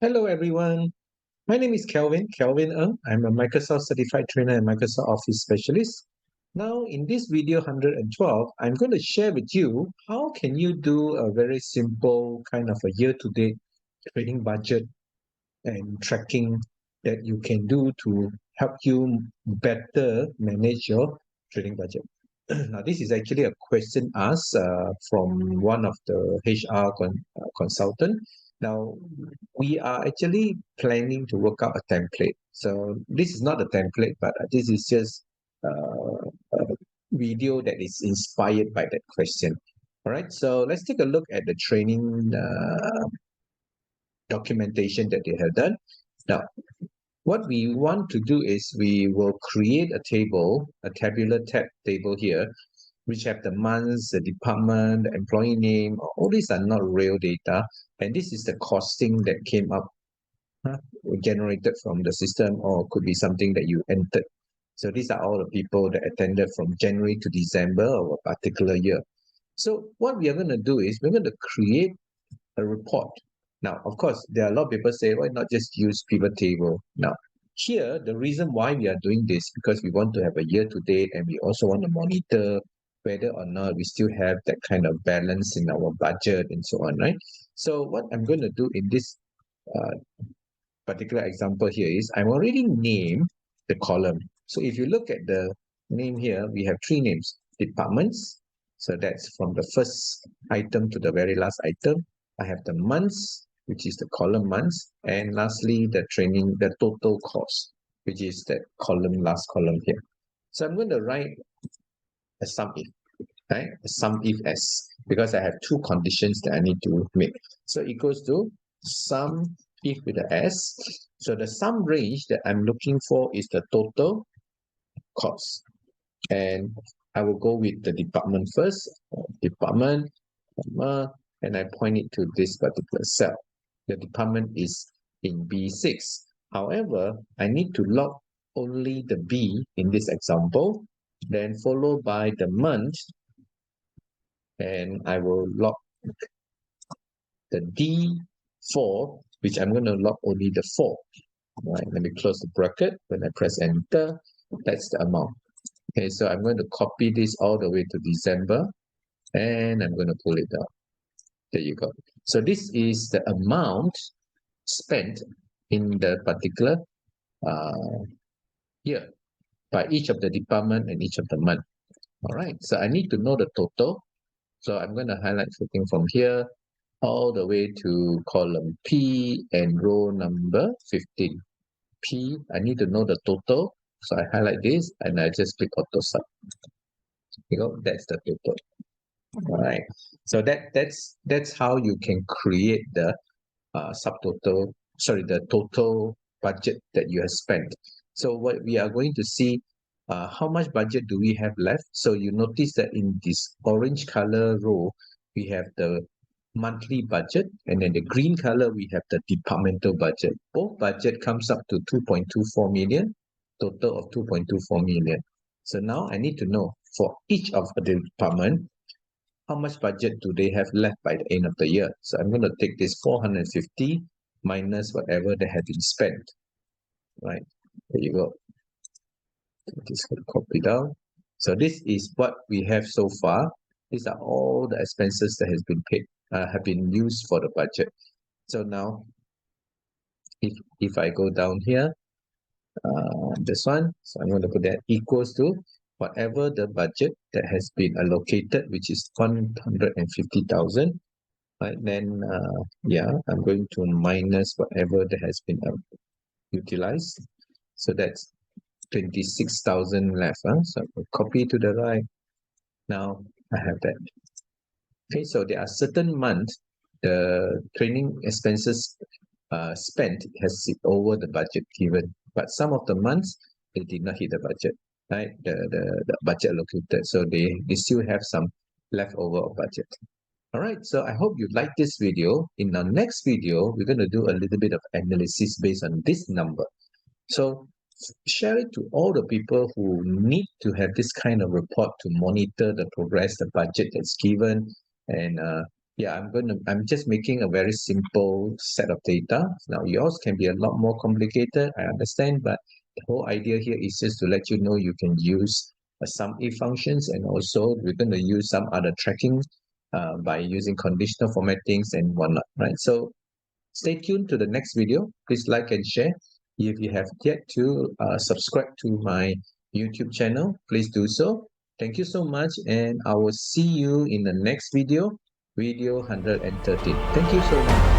Hello, everyone. My name is Kelvin Ng. I'm a Microsoft Certified Trainer and Microsoft Office Specialist. Now, in this video 112, I'm going to share with you how can you do a very simple kind of a year-to-date trading budget and tracking that you can do to help you better manage your trading budget. Now, this is actually a question asked from one of the HR consultant. Now, we are actually planning to work out a template. So this is not a template, but this is just a video that is inspired by that question. All right, so let's take a look at the training documentation that they have done. Now, what we want to do is we will create a table, a tabular tab table here, which have the months, the department, the employee name. All these are not real data. And this is the costing that came up, generated from the system, or could be something that you entered. So these are all the people that attended from January to December of a particular year. So what we are going to do is we're going to create a report. Now, of course, there are a lot of people say, why not just use pivot table? Now, here, the reason why we are doing this, because we want to have a year to date and we also want to monitor whether or not we still have that kind of balance in our budget and so on, right? So what I'm going to do in this particular example here is I'm already named the column. So if you look at the name here, we have three names: departments. So that's from the first item to the very last item. I have the months, which is the column months, and lastly the total cost, which is that last column here. So I'm going to write a sum if, right? A sum if s, because I have two conditions that I need to make. So equals to sum if with the s. So the sum range that I'm looking for is the total cost, and I will go with the department first. Department, and I point it to this particular cell. The department is in B6. However, I need to log only the B in this example, then followed by the month, and I will log the D4, which I'm going to log only the 4. All right, let me close the bracket. When I press enter, that's the amount. Okay, so I'm going to copy this all the way to December, and I'm going to pull it down. There you go. So this is the amount spent in the particular year by each of the department and each of the month. All right, so I need to know the total. So I'm going to highlight something from here all the way to column P and row number 15. P, I need to know the total. So I highlight this and I just click auto sum. You know, that's the total. All right. So that's how you can create the subtotal, sorry, the total budget that you have spent. So what we are going to see, how much budget do we have left? So you notice that in this orange color row, we have the monthly budget, and then the green color, we have the departmental budget. Both budget comes up to 2.24 million, total of 2.24 million. So now I need to know for each of the department, how much budget do they have left by the end of the year? So I'm going to take this 450 minus whatever they have been spent. Right, there you go. Just copy down. So this is what we have so far. These are all the expenses that has been paid, have been used for the budget. So now, if I go down here, this one, so I'm going to put that equals to whatever the budget that has been allocated, which is 150,000. Right, then yeah, I'm going to minus whatever that has been utilized. So that's 26,000 left. So I'll copy to the right. Now I have that. Okay, so there are certain months the training expenses spent has hit over the budget given, but some of the months they did not hit the budget, right? The budget allocated, so they still have some leftover of budget. All right, so I hope you like this video. In our next video, we're going to do a little bit of analysis based on this number. So share it to all the people who need to have this kind of report to monitor the progress, the budget that's given, and Yeah, I'm just making a very simple set of data. Now yours can be a lot more complicated, I understand, but the whole idea here is just to let you know you can use some if functions, and also we're going to use some other tracking by using conditional formattings and whatnot, right? So stay tuned to the next video. Please like and share. If you have yet to subscribe to my YouTube channel, please do so. Thank you so much, and I will see you in the next video, video 113. Thank you so much.